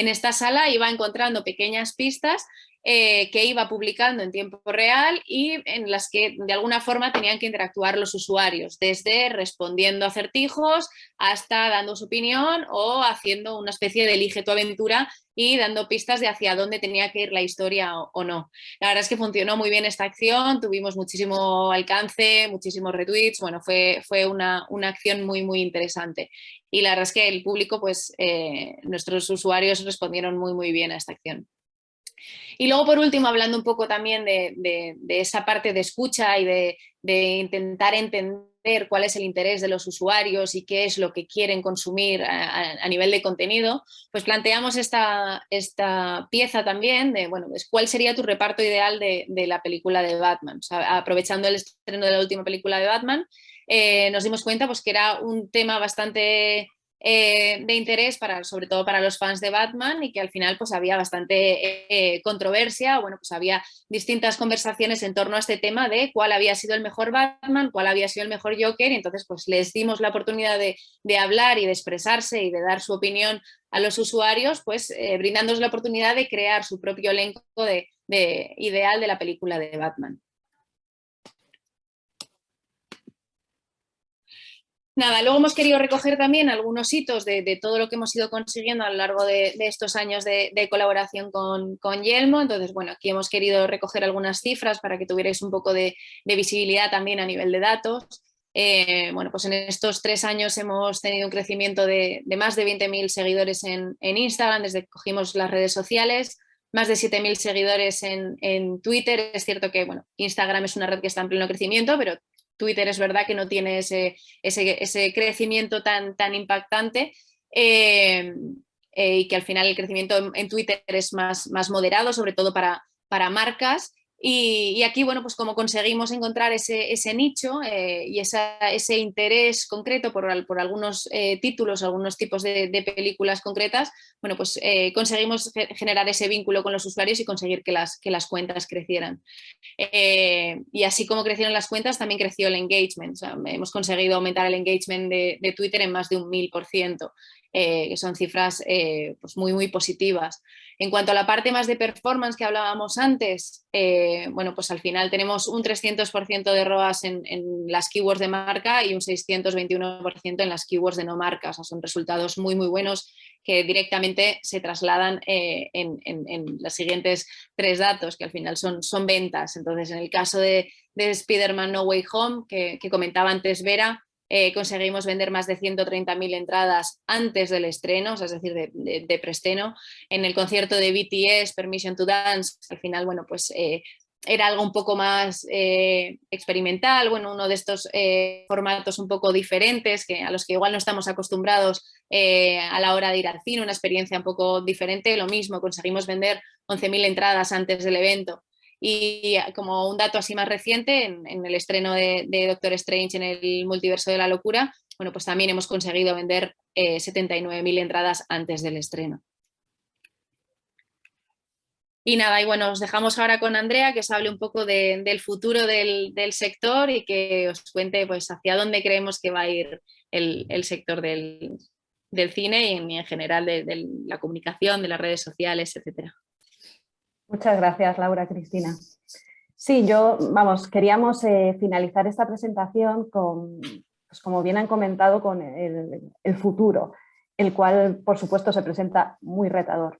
esta sala iba encontrando pequeñas pistas que iba publicando en tiempo real y en las que de alguna forma tenían que interactuar los usuarios, desde respondiendo acertijos hasta dando su opinión o haciendo una especie de elige tu aventura y dando pistas de hacia dónde tenía que ir la historia o no. La verdad es que funcionó muy bien esta acción, tuvimos muchísimo alcance, muchísimos retweets, bueno, fue una acción muy, muy interesante. Y la verdad es que el público, pues nuestros usuarios respondieron muy, muy bien a esta acción. Y luego, por último, hablando un poco también de esa parte de escucha y de intentar entender cuál es el interés de los usuarios y qué es lo que quieren consumir a nivel de contenido, pues planteamos esta pieza también de, bueno, pues cuál sería tu reparto ideal de la película de Batman. O sea, aprovechando el estreno de la última película de Batman, nos dimos cuenta pues, que era un tema bastante de interés sobre todo para los fans de Batman y que al final pues había bastante controversia, bueno pues había distintas conversaciones en torno a este tema de cuál había sido el mejor Batman, cuál había sido el mejor Joker y entonces pues les dimos la oportunidad de hablar y de expresarse y de dar su opinión a los usuarios pues brindándoles la oportunidad de crear su propio elenco de ideal de la película de Batman. Nada, luego hemos querido recoger también algunos hitos de todo lo que hemos ido consiguiendo a lo largo de estos años de colaboración con Yelmo. Entonces, bueno, aquí hemos querido recoger algunas cifras para que tuvierais un poco de visibilidad también a nivel de datos. Bueno, pues en estos 3 años hemos tenido un crecimiento de más de 20.000 seguidores en Instagram desde que cogimos las redes sociales, más de 7.000 seguidores en Twitter. Es cierto que, bueno, Instagram es una red que está en pleno crecimiento, pero Twitter es verdad que no tiene ese crecimiento tan impactante y que al final el crecimiento en Twitter es más moderado, sobre todo para marcas Y aquí, bueno, pues como conseguimos encontrar ese nicho y ese interés concreto por algunos títulos, algunos tipos de películas concretas, bueno, pues conseguimos generar ese vínculo con los usuarios y conseguir que las cuentas crecieran. Y así como crecieron las cuentas, también creció el engagement. O sea, hemos conseguido aumentar el engagement de Twitter en más de un 1000%, que son cifras pues muy positivas. En cuanto a la parte más de performance que hablábamos antes, bueno, pues al final tenemos un 300% de ROAS en las keywords de marca y un 621% en las keywords de no marca. O sea, son resultados muy buenos que directamente se trasladan en los siguientes 3 datos, que al final son ventas. Entonces, en el caso de Spider-Man No Way Home, que comentaba antes Vera, conseguimos vender más de 130.000 entradas antes del estreno, o sea, es decir, de preestreno. En el concierto de BTS, Permission to Dance, al final, bueno, pues era algo un poco más experimental, bueno, uno de estos formatos un poco diferentes a los que igual no estamos acostumbrados a la hora de ir al cine, una experiencia un poco diferente. Lo mismo, conseguimos vender 11.000 entradas antes del evento. Y como un dato así más reciente, en el estreno de Doctor Strange en el multiverso de la locura, bueno, pues también hemos conseguido vender 79.000 entradas antes del estreno. Y nada, y bueno, os dejamos ahora con Andrea, que os hable un poco del futuro del sector y que os cuente pues hacia dónde creemos que va a ir el sector del cine y en general de la comunicación, de las redes sociales, etcétera. Muchas gracias, Laura, Cristina. Sí, queríamos finalizar esta presentación con, pues como bien han comentado, con el futuro, el cual, por supuesto, se presenta muy retador.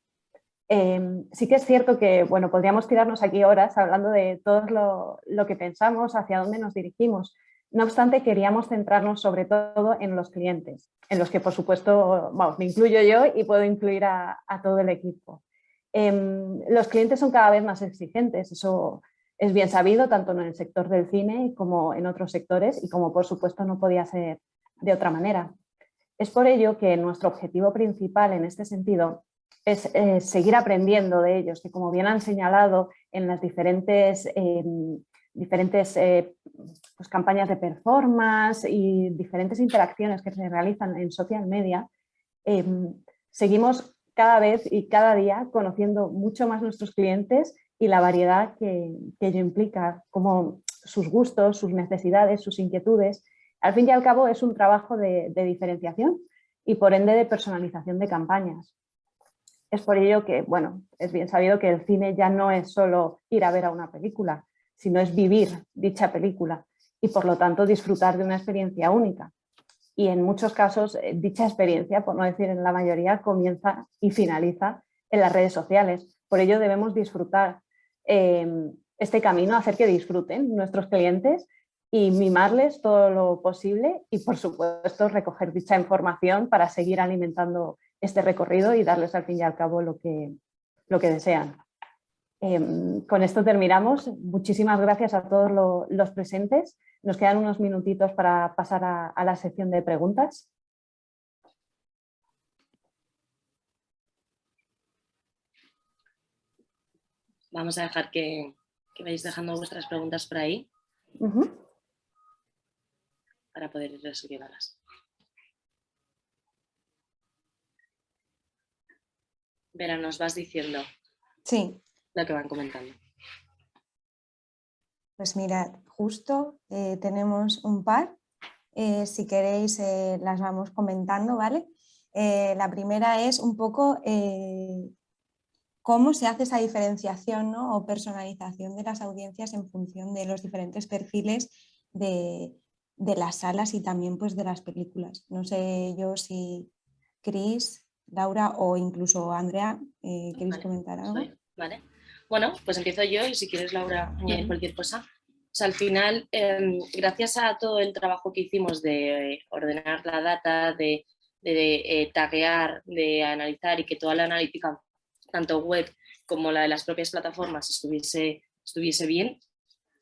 Sí que es cierto que, bueno, podríamos tirarnos aquí horas hablando de todo lo que pensamos, hacia dónde nos dirigimos. No obstante, queríamos centrarnos sobre todo en los clientes, en los que, por supuesto, me incluyo yo y puedo incluir a todo el equipo. Los clientes son cada vez más exigentes, eso es bien sabido, tanto en el sector del cine como en otros sectores y como por supuesto no podía ser de otra manera. Es por ello que nuestro objetivo principal en este sentido es seguir aprendiendo de ellos, que como bien han señalado en las diferentes pues, campañas de performance y diferentes interacciones que se realizan en social media, seguimos cada vez y cada día conociendo mucho más nuestros clientes y la variedad que ello implica, como sus gustos, sus necesidades, sus inquietudes. Al fin y al cabo es un trabajo de diferenciación y por ende de personalización de campañas. Es por ello que, bueno, es bien sabido que el cine ya no es solo ir a ver a una película, sino es vivir dicha película y por lo tanto disfrutar de una experiencia única. Y en muchos casos dicha experiencia, por no decir en la mayoría, comienza y finaliza en las redes sociales. Por ello debemos disfrutar este camino, hacer que disfruten nuestros clientes y mimarles todo lo posible y, por supuesto, recoger dicha información para seguir alimentando este recorrido y darles al fin y al cabo lo que desean. Con esto terminamos. Muchísimas gracias a todos los presentes. Nos quedan unos minutitos para pasar a la sección de preguntas. Vamos a dejar que vayáis dejando vuestras preguntas por ahí para poder ir resolviéndolas. Vera, nos vas diciendo Sí. lo que van comentando. Pues mirad, justo tenemos un par. Si queréis las vamos comentando, ¿vale? La primera es un poco cómo se hace esa diferenciación, ¿no? O personalización de las audiencias en función de los diferentes perfiles de las salas y también pues, de las películas. No sé yo si Cris, Laura o incluso Andrea, ¿queréis comentar algo? Vale. Bueno, pues empiezo yo y si quieres, Laura, añadir cualquier cosa. O sea, al final, gracias a todo el trabajo que hicimos de ordenar la data, de taguear, de analizar y que toda la analítica, tanto web como la de las propias plataformas, estuviese bien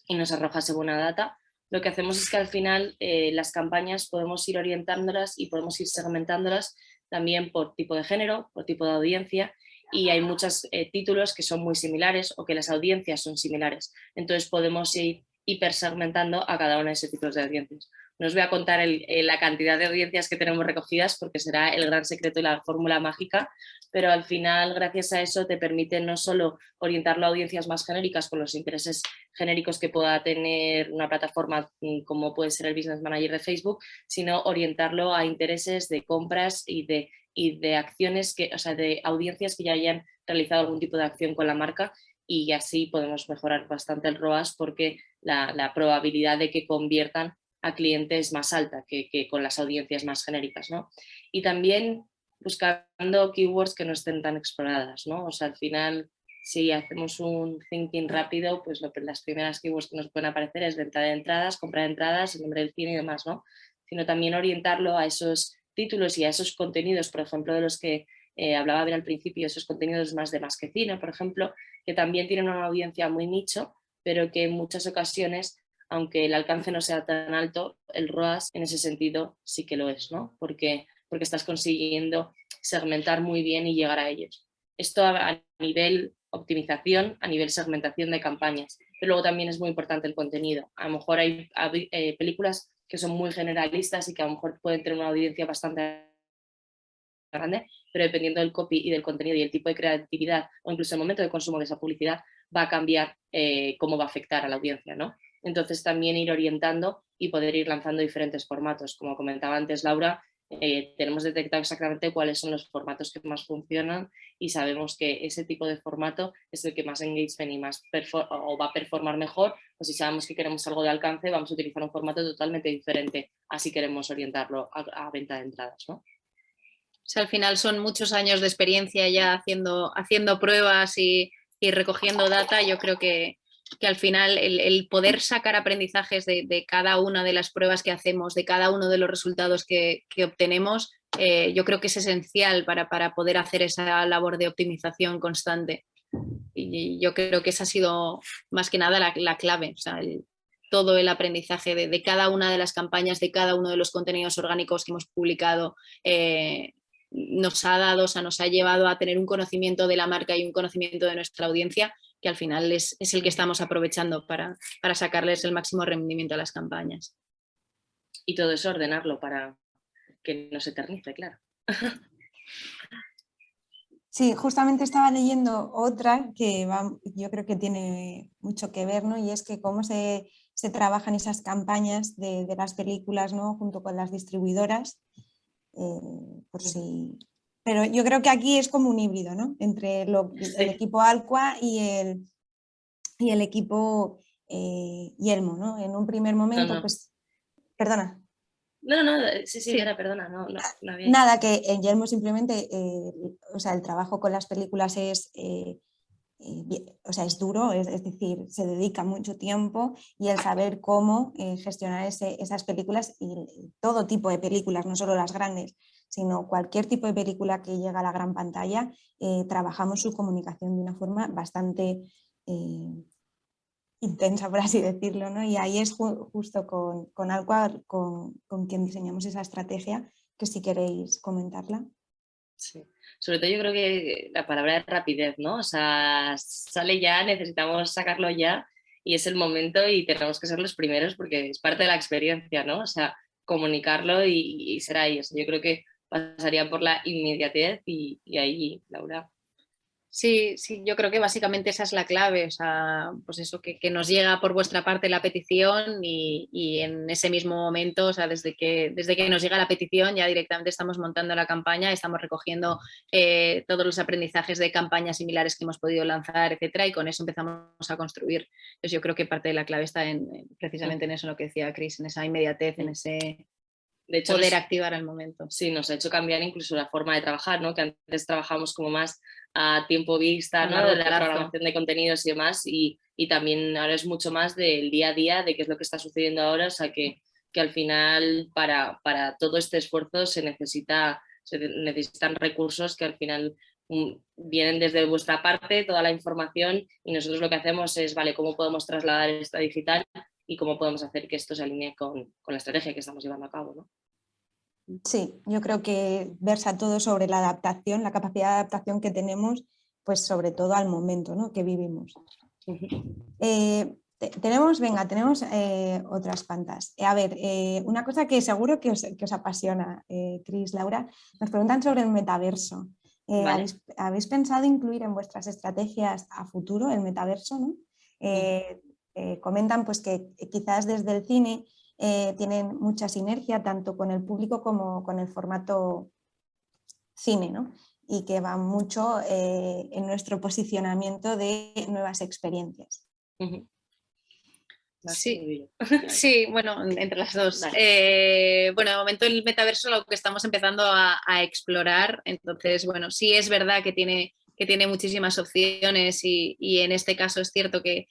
y nos arrojase buena data, lo que hacemos es que al final las campañas podemos ir orientándolas y podemos ir segmentándolas también por tipo de género, por tipo de audiencia y hay muchos títulos que son muy similares o que las audiencias son similares. Entonces podemos ir hipersegmentando a cada uno de esos tipos de audiencias. No os voy a contar la cantidad de audiencias que tenemos recogidas porque será el gran secreto y la fórmula mágica, pero al final, gracias a eso, te permite no solo orientarlo a audiencias más genéricas con los intereses genéricos que pueda tener una plataforma como puede ser el Business Manager de Facebook, sino orientarlo a intereses de compras y de acciones, o sea, de audiencias que ya hayan realizado algún tipo de acción con la marca, y así podemos mejorar bastante el ROAS porque la probabilidad de que conviertan a clientes más alta que con las audiencias más genéricas, ¿no? Y también buscando keywords que no estén tan exploradas, ¿no? O sea, al final, si hacemos un thinking rápido, pues las primeras keywords que nos pueden aparecer es venta de entradas, compra de entradas, el nombre del cine y demás, ¿no? Sino también orientarlo a esos títulos y a esos contenidos, por ejemplo, de los que hablaba bien al principio, esos contenidos más de Más que Cine, por ejemplo, que también tienen una audiencia muy nicho, pero que en muchas ocasiones, aunque el alcance no sea tan alto, el ROAS en ese sentido sí que lo es, ¿no? Porque estás consiguiendo segmentar muy bien y llegar a ellos. Esto a nivel optimización, a nivel segmentación de campañas, pero luego también es muy importante el contenido. A lo mejor hay películas que son muy generalistas y que a lo mejor pueden tener una audiencia bastante grande, pero dependiendo del copy y del contenido y el tipo de creatividad o incluso el momento de consumo de esa publicidad va a cambiar cómo va a afectar a la audiencia, ¿no? Entonces también ir orientando y poder ir lanzando diferentes formatos. Como comentaba antes Laura, tenemos detectado exactamente cuáles son los formatos que más funcionan y sabemos que ese tipo de formato es el que más engagement y más o va a performar mejor, o si sabemos que queremos algo de alcance vamos a utilizar un formato totalmente diferente, así queremos orientarlo a venta de entradas, ¿no? O sea, al final son muchos años de experiencia ya haciendo pruebas y recogiendo data. Yo creo que al final el poder sacar aprendizajes de cada una de las pruebas que hacemos, de cada uno de los resultados que obtenemos, yo creo que es esencial para poder hacer esa labor de optimización constante. Y yo creo que esa ha sido más que nada la clave. O sea, todo el aprendizaje de cada una de las campañas, de cada uno de los contenidos orgánicos que hemos publicado, nos ha dado, o sea, nos ha llevado a tener un conocimiento de la marca y un conocimiento de nuestra audiencia que al final es el que estamos aprovechando para sacarles el máximo rendimiento a las campañas. Y todo eso ordenarlo para que no se eternice, claro. Sí, justamente estaba leyendo otra que yo creo que tiene mucho que ver, ¿no? Y es que cómo se trabajan esas campañas de las películas, ¿no? Junto con las distribuidoras. Pero yo creo que aquí es como un híbrido, ¿no? Entre el equipo Alqua y el equipo Yelmo, ¿no? En un primer momento, pues, perdona. No, sí. Vera, perdona. No había... Nada, que en Yelmo simplemente, o sea, el trabajo con las películas es... o sea, es duro, es decir, se dedica mucho tiempo y el saber cómo gestionar esas películas y todo tipo de películas, no solo las grandes, sino cualquier tipo de película que llega a la gran pantalla, trabajamos su comunicación de una forma bastante intensa, por así decirlo, ¿no? Y ahí es justo con Alqua con quien diseñamos esa estrategia, que si queréis comentarla. Sí. Sobre todo yo creo que la palabra es rapidez, ¿no? O sea, sale ya, necesitamos sacarlo ya y es el momento y tenemos que ser los primeros porque es parte de la experiencia, ¿no? O sea, comunicarlo y ser ahí. O sea, yo creo que pasaría por la inmediatez y ahí, Laura. Sí, yo creo que básicamente esa es la clave, o sea, pues eso, que nos llega por vuestra parte la petición y en ese mismo momento, o sea, desde que nos llega la petición ya directamente estamos montando la campaña, estamos recogiendo todos los aprendizajes de campañas similares que hemos podido lanzar, etcétera, y con eso empezamos a construir. Entonces yo creo que parte de la clave está precisamente en eso, lo que decía Chris, en esa inmediatez, en ese... De hecho, poder activar al momento. Sí, nos ha hecho cambiar incluso la forma de trabajar, ¿no? Que antes trabajamos como más a tiempo vista, ¿no? De la programación de contenidos y demás, y también ahora es mucho más del día a día, de qué es lo que está sucediendo ahora, o sea que al final para todo este esfuerzo se necesitan recursos que al final vienen desde vuestra parte, toda la información, y nosotros lo que hacemos es, vale, ¿cómo podemos trasladar esta digital y cómo podemos hacer que esto se alinee con la estrategia que estamos llevando a cabo, ¿no? Sí, yo creo que versa todo sobre la adaptación, la capacidad de adaptación que tenemos, pues sobre todo al momento, ¿no?, que vivimos. Tenemos otras cuantas. A ver, una cosa que seguro que os apasiona, Cris, Laura, nos preguntan sobre el metaverso. Vale. ¿Habéis pensado incluir en vuestras estrategias a futuro el metaverso, ¿no? Comentan pues, que quizás desde el cine tienen mucha sinergia tanto con el público como con el formato cine, ¿no? Y que va mucho en nuestro posicionamiento de nuevas experiencias. Sí, sí, bueno, entre las dos. Bueno, de momento el metaverso lo que estamos empezando a explorar, entonces, bueno, sí es verdad que tiene muchísimas opciones y en este caso es cierto que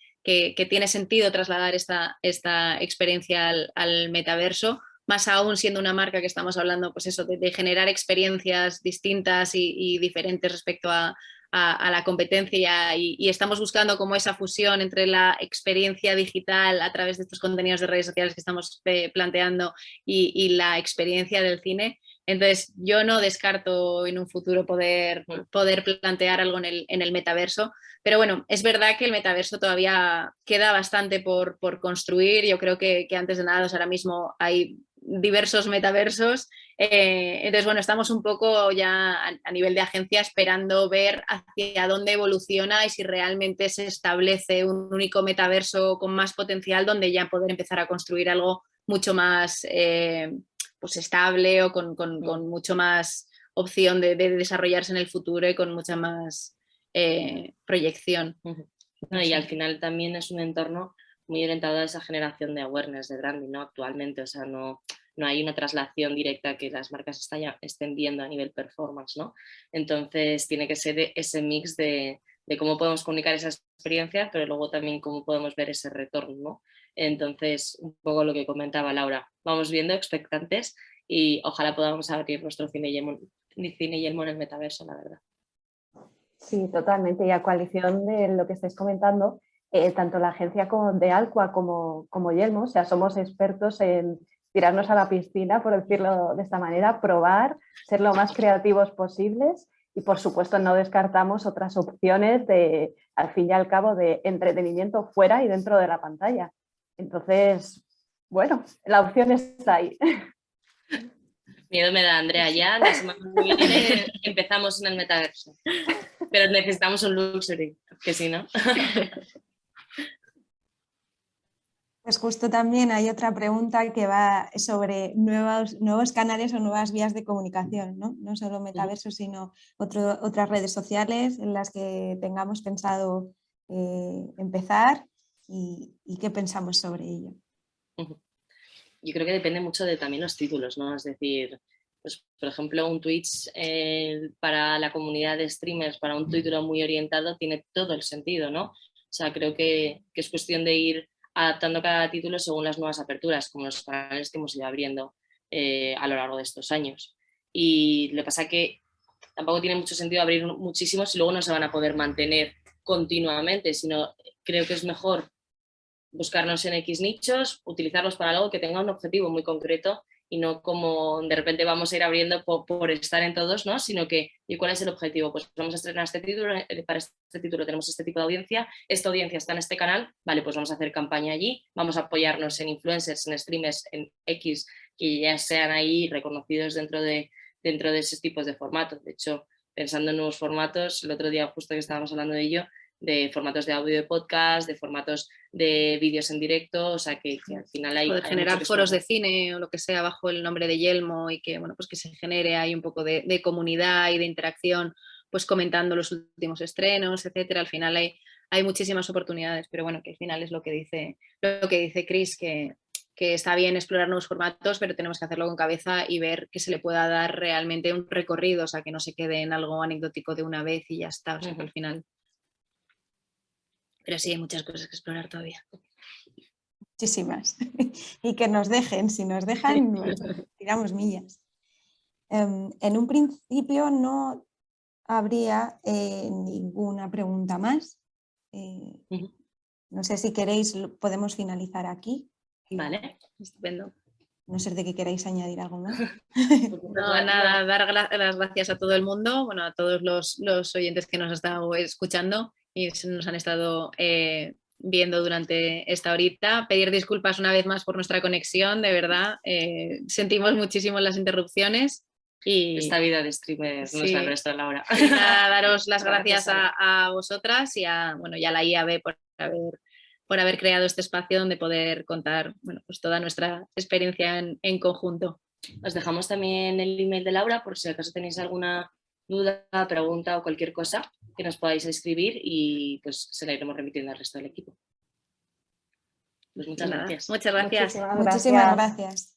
tiene sentido trasladar esta experiencia al metaverso, más aún siendo una marca que estamos hablando, pues eso, de generar experiencias distintas y diferentes respecto a la competencia y estamos buscando como esa fusión entre la experiencia digital a través de estos contenidos de redes sociales que estamos planteando y la experiencia del cine. Entonces, yo no descarto en un futuro poder plantear algo en el metaverso, pero bueno, es verdad que el metaverso todavía queda bastante por construir. Yo creo que antes de nada, ahora mismo hay diversos metaversos. Entonces, bueno, estamos un poco ya a nivel de agencia esperando ver hacia dónde evoluciona y si realmente se establece un único metaverso con más potencial donde ya poder empezar a construir algo mucho más pues estable o con mucho más opción de desarrollarse en el futuro y con mucha más proyección. No, y al final también es un entorno muy orientado a esa generación de awareness, de branding, ¿no? Actualmente, o sea, no hay una traslación directa que las marcas estén viendo a nivel performance, ¿no? Entonces tiene que ser ese mix de cómo podemos comunicar esa experiencia, pero luego también cómo podemos ver ese retorno, ¿no? Entonces, un poco lo que comentaba Laura, vamos viendo expectantes y ojalá podamos abrir nuestro cine Yelmo en el metaverso, la verdad. Sí, totalmente. Y a coalición de lo que estáis comentando, tanto la agencia de Alqua como Yelmo, o sea, somos expertos en tirarnos a la piscina, por decirlo de esta manera, probar, ser lo más creativos posibles y, por supuesto, no descartamos otras opciones de, al fin y al cabo, de entretenimiento fuera y dentro de la pantalla. Entonces, bueno, la opción está ahí. Miedo me da, Andrea, ya la semana que viene empezamos en el metaverso. Pero necesitamos un luxury, que si no. Pues justo también hay otra pregunta que va sobre nuevos canales o nuevas vías de comunicación, ¿no? No solo metaverso, sino otras redes sociales en las que tengamos pensado empezar y qué pensamos sobre ello. Yo creo que depende mucho de también los títulos, ¿no? Es decir, pues, por ejemplo, un Twitch para la comunidad de streamers, para un título muy orientado, tiene todo el sentido, ¿no? O sea, creo que es cuestión de ir adaptando cada título según las nuevas aperturas, como los canales que hemos ido abriendo a lo largo de estos años. Y le pasa que tampoco tiene mucho sentido abrir muchísimos y luego no se van a poder mantener continuamente, sino creo que es mejor buscarnos en X nichos, utilizarlos para algo que tenga un objetivo muy concreto y no como de repente vamos a ir abriendo por estar en todos, ¿no? Sino que, ¿y cuál es el objetivo? Pues vamos a estrenar este título, para este título tenemos este tipo de audiencia, esta audiencia está en este canal, vale, pues vamos a hacer campaña allí, vamos a apoyarnos en influencers, en streamers, en X, que ya sean ahí reconocidos dentro de esos tipos de formatos. De hecho, pensando en nuevos formatos, el otro día justo que estábamos hablando de ello, de formatos de audio de podcast, de formatos de vídeos en directo, o sea que al final hay... Poder generar foros de cine o lo que sea bajo el nombre de Yelmo y que, bueno, pues que se genere ahí un poco de comunidad y de interacción, pues comentando los últimos estrenos, etcétera. Al final hay muchísimas oportunidades, pero bueno, que al final es lo que dice Cris, que está bien explorar nuevos formatos, pero tenemos que hacerlo con cabeza y ver que se le pueda dar realmente un recorrido, o sea, que no se quede en algo anecdótico de una vez y ya está, o sea, que al final... Pero sí, hay muchas cosas que explorar todavía. Muchísimas. Y que nos dejen, si nos dejan, pues, tiramos millas. En un principio no habría ninguna pregunta más. No sé si queréis, podemos finalizar aquí. Vale, estupendo. no ser de que queráis añadir algo más. No, nada, dar las gracias a todo el mundo, bueno, a todos los oyentes que nos han estado escuchando y nos han estado viendo durante esta horita. Pedir disculpas una vez más por nuestra conexión, de verdad. Sentimos muchísimo las interrupciones. Y esta vida de streamer no es la nuestra, Laura. Nada, daros las gracias a vosotras y a la IAB por haber creado este espacio donde poder contar pues toda nuestra experiencia en conjunto. Os dejamos también el email de Laura por si acaso tenéis alguna duda, pregunta o cualquier cosa que nos podáis escribir y pues se la iremos remitiendo al resto del equipo. Pues muchas gracias. Muchas gracias. Muchísimas gracias.